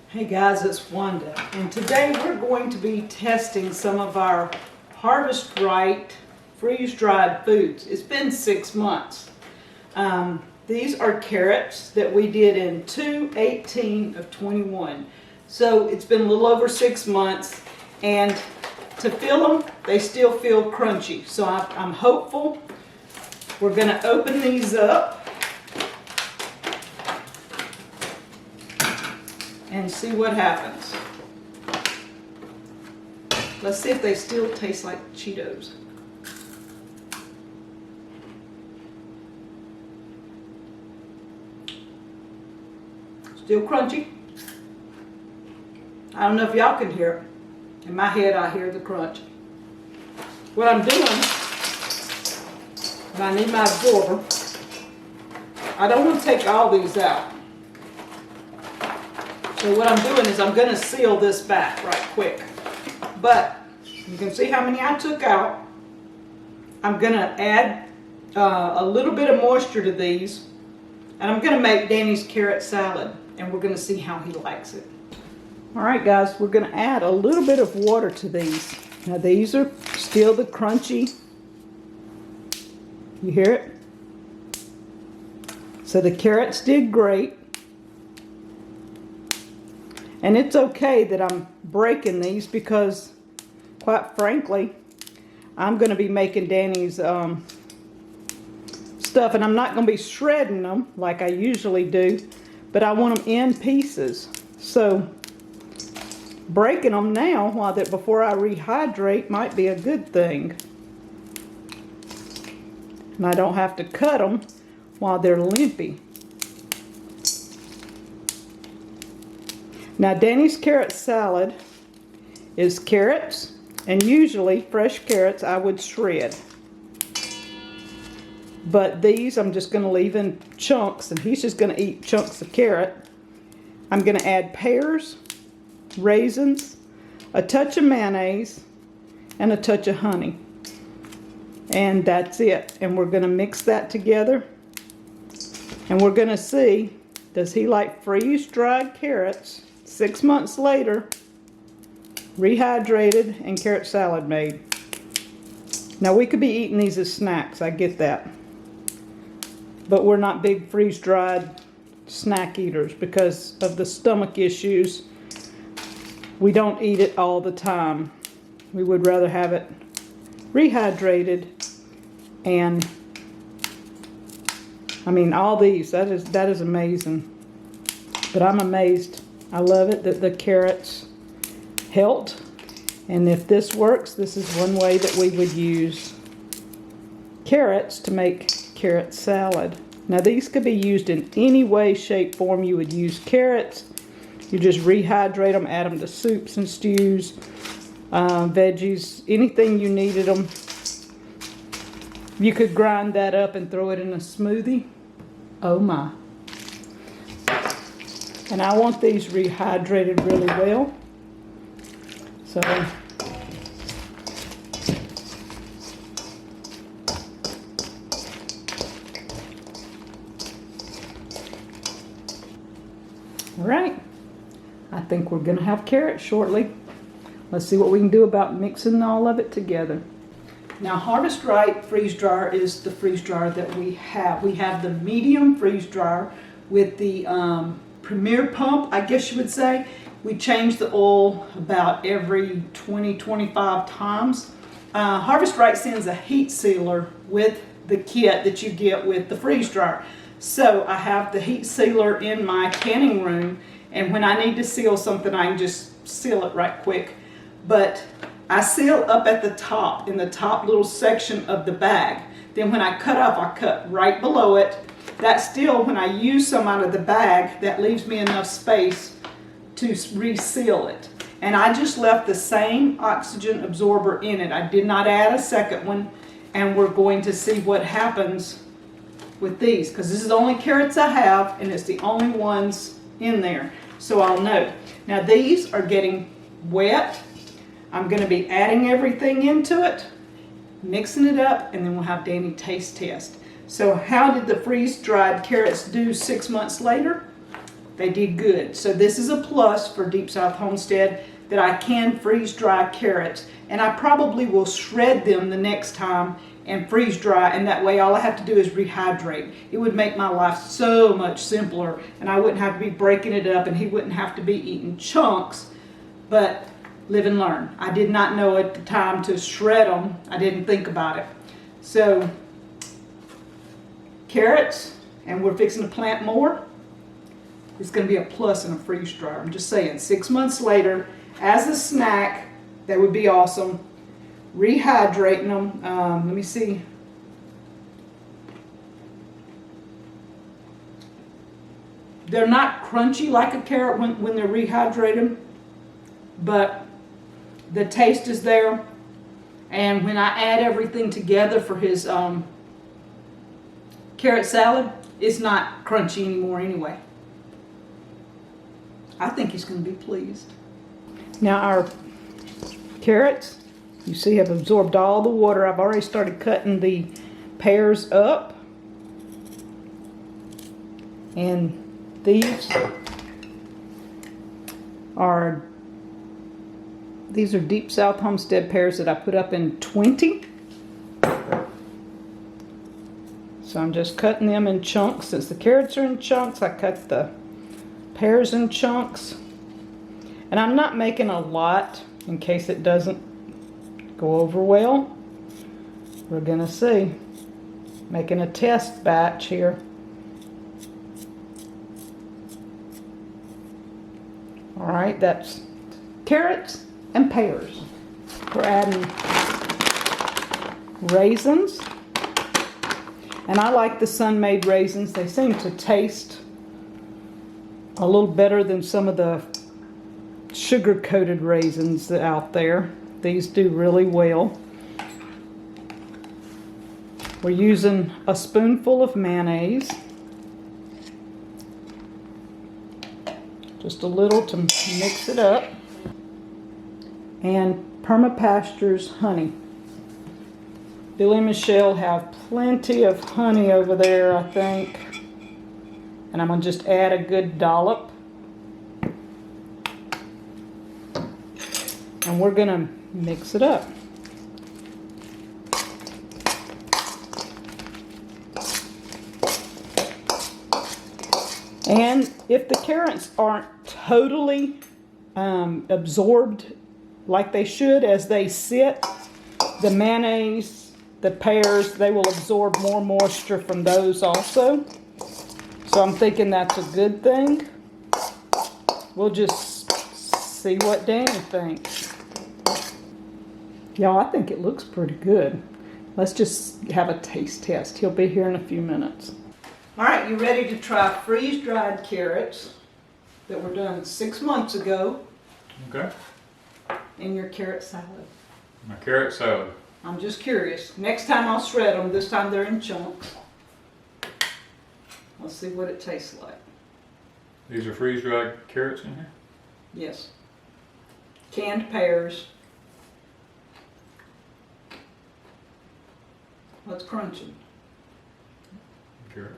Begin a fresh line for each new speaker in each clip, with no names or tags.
Hey guys, it's Wanda, and today we're going to be testing some of our harvest right freeze-dried foods. It's been 6 months. These are carrots that we did in 2/18 of 21. So it's been a little over 6 months, and to feel them, they still feel crunchy. So I'm hopeful. We're going to open these up and see what happens. Let's see if they still taste like Cheetos. Still crunchy. I don't know if y'all can hear it. In my head, I hear the crunch. What I'm doing, I need my absorber. I don't want to take all these out. So what I'm doing is I'm going to seal this back right quick. But you can see how many I took out. I'm going to add a little bit of moisture to these. And I'm going to make Danny's carrot salad. And we're going to see how he likes it. Alright guys, we're going to add a little bit of water to these. Now these are still the crunchy. You hear it? So the carrots did great. And it's okay that I'm breaking these because, quite frankly, I'm going to be making Danny's stuff, and I'm not going to be shredding them like I usually do, but I want them in pieces. So breaking them now before I rehydrate might be a good thing. And I don't have to cut them while they're limpy. Now Danny's carrot salad is carrots, and usually fresh carrots I would shred. But these I'm just going to leave in chunks, and he's just going to eat chunks of carrot. I'm going to add pears, raisins, a touch of mayonnaise, and a touch of honey. And that's it. And we're going to mix that together. And we're going to see, does he like freeze-dried carrots 6 months later, rehydrated and carrot salad made? Now we could be eating these as snacks, I get that. But we're not big freeze-dried snack eaters because of the stomach issues. We don't eat it all the time. We would rather have it rehydrated. And I mean, all these, that is amazing. But I'm amazed. I love it that the carrots helped. And if this works, this is one way that we would use carrots to make carrot salad. Now these could be used in any way, shape, form you would use carrots. You just rehydrate them, add them to soups and stews, veggies, anything you needed them. You could grind that up and throw it in a smoothie. Oh my. And I want these rehydrated really well. So alright. I think we're going to have carrots shortly. Let's see what we can do about mixing all of it together. Now Harvest Right freeze dryer is the freeze dryer that we have. We have the medium freeze dryer with the Premier pump, I guess you would say. We change the oil about every 20-25 times. Harvest Right sends a heat sealer with the kit that you get with the freeze dryer. So I have the heat sealer in my canning room, and when I need to seal something, I can just seal it right quick. But I seal up at the top, in the top little section of the bag. Then when I cut off, I cut right below it. That still, when I use some out of the bag, that leaves me enough space to reseal it. And I just left the same oxygen absorber in it. I did not add a second one, and we're going to see what happens with these, because this is the only carrots I have, and it's the only ones in there. So I'll know. Now these are getting wet. I'm going to be adding everything into it, mixing it up, and then we'll have Danny taste test. So how did the freeze-dried carrots do 6 months later? They did good. So this is a plus for Deep South Homestead, that I can freeze dry carrots. And I probably will shred them the next time and freeze dry, and that way all I have to do is rehydrate. It would make my life so much simpler, and I wouldn't have to be breaking it up, and he wouldn't have to be eating chunks. But live and learn. I did not know at the time to shred them. I didn't think about it. So carrots, and we're fixing to plant more. It's going to be a plus in a freeze dryer. I'm just saying, 6 months later, as a snack, that would be awesome. Rehydrating them. Let me see. They're not crunchy like a carrot when they're rehydrated, but the taste is there. And when I add everything together for his carrot salad, it's not crunchy anymore anyway. I think he's going to be pleased. Now our carrots, you see, have absorbed all the water. I've already started cutting the pears up. And these are Deep South Homestead pears that I put up in 20. So I'm just cutting them in chunks. Since the carrots are in chunks, I cut the pears in chunks. And I'm not making a lot in case it doesn't go over well. We're gonna see. Making a test batch here. Alright, that's carrots and pears. We're adding raisins. And I like the sun-made raisins. They seem to taste a little better than some of the sugar-coated raisins that out there. These do really well. We're using a spoonful of mayonnaise. Just a little to mix it up. And Permapasture's honey. Billy and Michelle have plenty of honey over there, I think. And I'm going to just add a good dollop. And we're going to mix it up. And if the carrots aren't totally absorbed like they should as they sit, the mayonnaise, the pears, they will absorb more moisture from those also. So I'm thinking that's a good thing. We'll just see what Danny thinks. Y'all, I think it looks pretty good. Let's just have a taste test. He'll be here in a few minutes. All right, you ready to try freeze-dried carrots that were done 6 months ago?
Okay.
In your carrot salad.
My carrot salad.
I'm just curious. Next time I'll shred them. This time they're in chunks. Let's see what it tastes like.
These are freeze-dried carrots in here?
Yes. Canned pears. What's crunchy?
Carrot.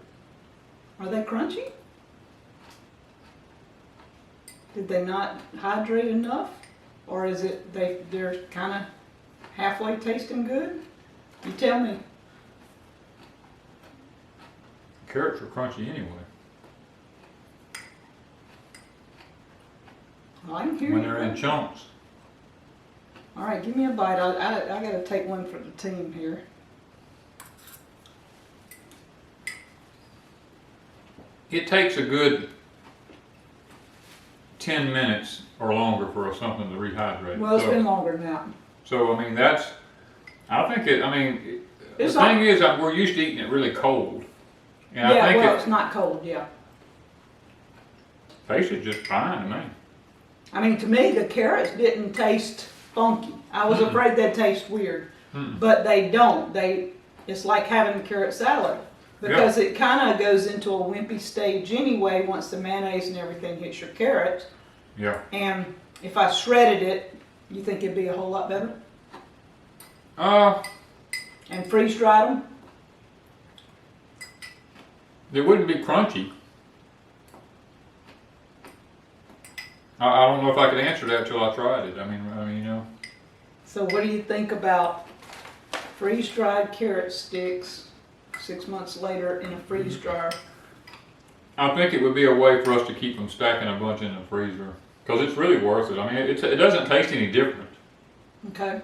Are they crunchy? Did they not hydrate enough? Or is it they're kind of halfway tasting good? You tell me.
Carrots are crunchy anyway.
Well, I can hear
when
you.
They're in chunks.
All right, give me a bite. I got to take one for the team here.
It takes a good 10 minutes or longer for something to rehydrate.
Well, it's been longer than that.
So, I mean, I think the
It's
thing is, we're used to eating it really cold. And
yeah,
I think
it's not cold, yeah.
Tasted just fine to me.
I mean, to me, the carrots didn't taste funky. I was afraid they'd taste weird. But they don't. It's like having a carrot salad. Because it kind of goes into a wimpy stage anyway once the mayonnaise and everything hits your carrots.
Yeah.
And if I shredded it, you think it'd be a whole lot better? And freeze-dried them?
They wouldn't be crunchy. I don't know if I could answer that till I tried it. I mean, you know.
So what do you think about freeze-dried carrot sticks 6 months later in a freeze dryer?
I think it would be a way for us to keep them stacking a bunch in the freezer. Because it's really worth it. I mean, it doesn't taste any different.
Okay.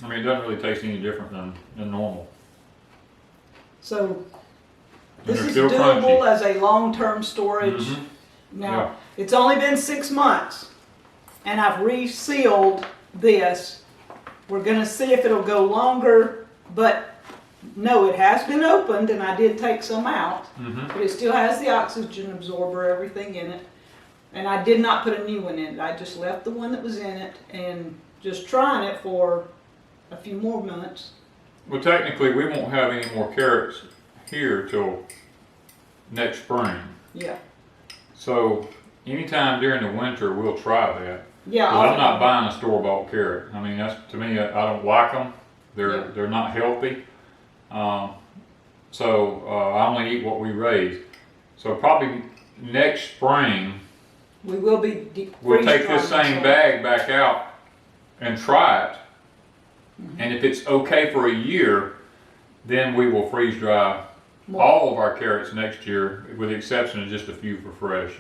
I mean, it doesn't really taste any different than normal.
So
And
this
they're
is
still
doable
crunchy.
as a long-term storage.
Mhm.
Now,
Yeah.
it's only been 6 months, and I've resealed this. We're gonna see if it'll go longer, but no, it has been opened, and I did take some out,
Mhm.
but it still has the oxygen absorber, everything in it. And I did not put a new one in it. I just left the one that was in it and just trying it for a few more months.
Well, technically, we won't have any more carrots here till next spring.
Yeah.
So anytime during the winter, we'll try that.
Yeah.
'Cause I'm not buying a store-bought carrot. I mean, that's to me. I don't like them. They're not healthy. So I only eat what we raise. So probably next spring
We will be
we'll take
freeze-drying
this same
some.
bag back out and try it. And if it's okay for a year, then we will freeze dry
More.
all of our carrots next year, with the exception of just a few for fresh.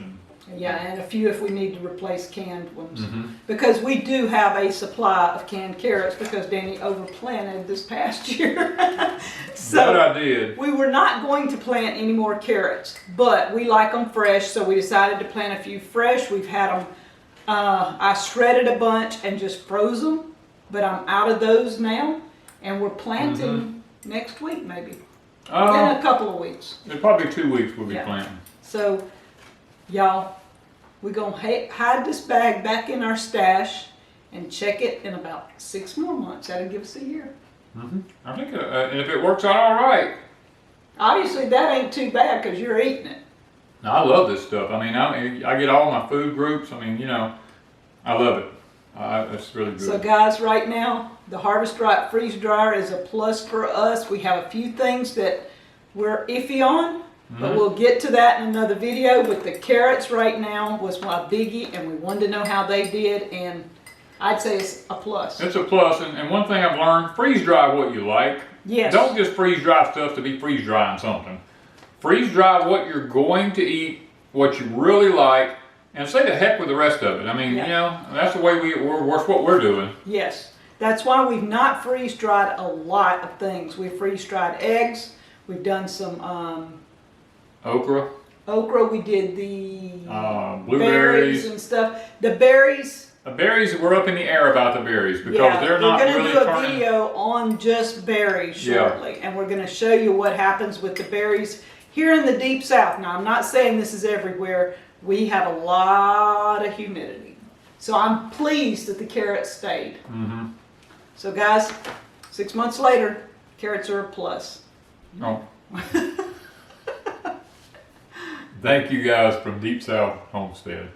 Yeah, and a few if we need to replace canned ones.
Mhm.
Because we do have a supply of canned carrots because Danny overplanted this past year.
That
So
I did.
we were not going to plant any more carrots, but we like them fresh, so we decided to plant a few fresh. We've had them, I shredded a bunch and just froze them, but I'm out of those now, and we're planting next week maybe, in a couple of weeks.
In probably 2 weeks we'll be
Yeah.
planting.
So, y'all, we're going to hide this bag back in our stash and check it in about 6 more months. That'll give us a year.
I think, and if it works out all right,
Obviously, that ain't too bad because you're eating it.
I love this stuff. I mean, I get all my food groups. I mean, you know, I love it. It's really good.
So, guys, right now, the Harvest Right Freeze Dryer is a plus for us. We have a few things that we're iffy on, but we'll get to that in another video. But the carrots right now was my biggie, and we wanted to know how they did, and I'd say it's a plus.
It's a plus, and one thing I've learned, freeze dry what you like.
Yes.
Don't just freeze dry stuff to be freeze drying something. Freeze dry what you're going to eat, what you really like, and say the heck with the rest of it. I mean,
Yeah.
you know, that's the way that's what we're doing.
Yes. That's why we've not freeze-dried a lot of things. We've freeze-dried eggs. We've done some
Okra,
okra. We did the berries
blueberries.
and stuff. The berries...
Berries, we're up in the air about the berries because
Yeah,
they're not
we're going
really
to do a
turning.
video on just berries
Yeah.
shortly, and we're going to show you what happens with the berries here in the Deep South. Now, I'm not saying this is everywhere. We have a lot of humidity, so I'm pleased that the carrots stayed. So, guys, 6 months later, carrots are a plus.
Oh. Thank you guys from Deep South Homestead.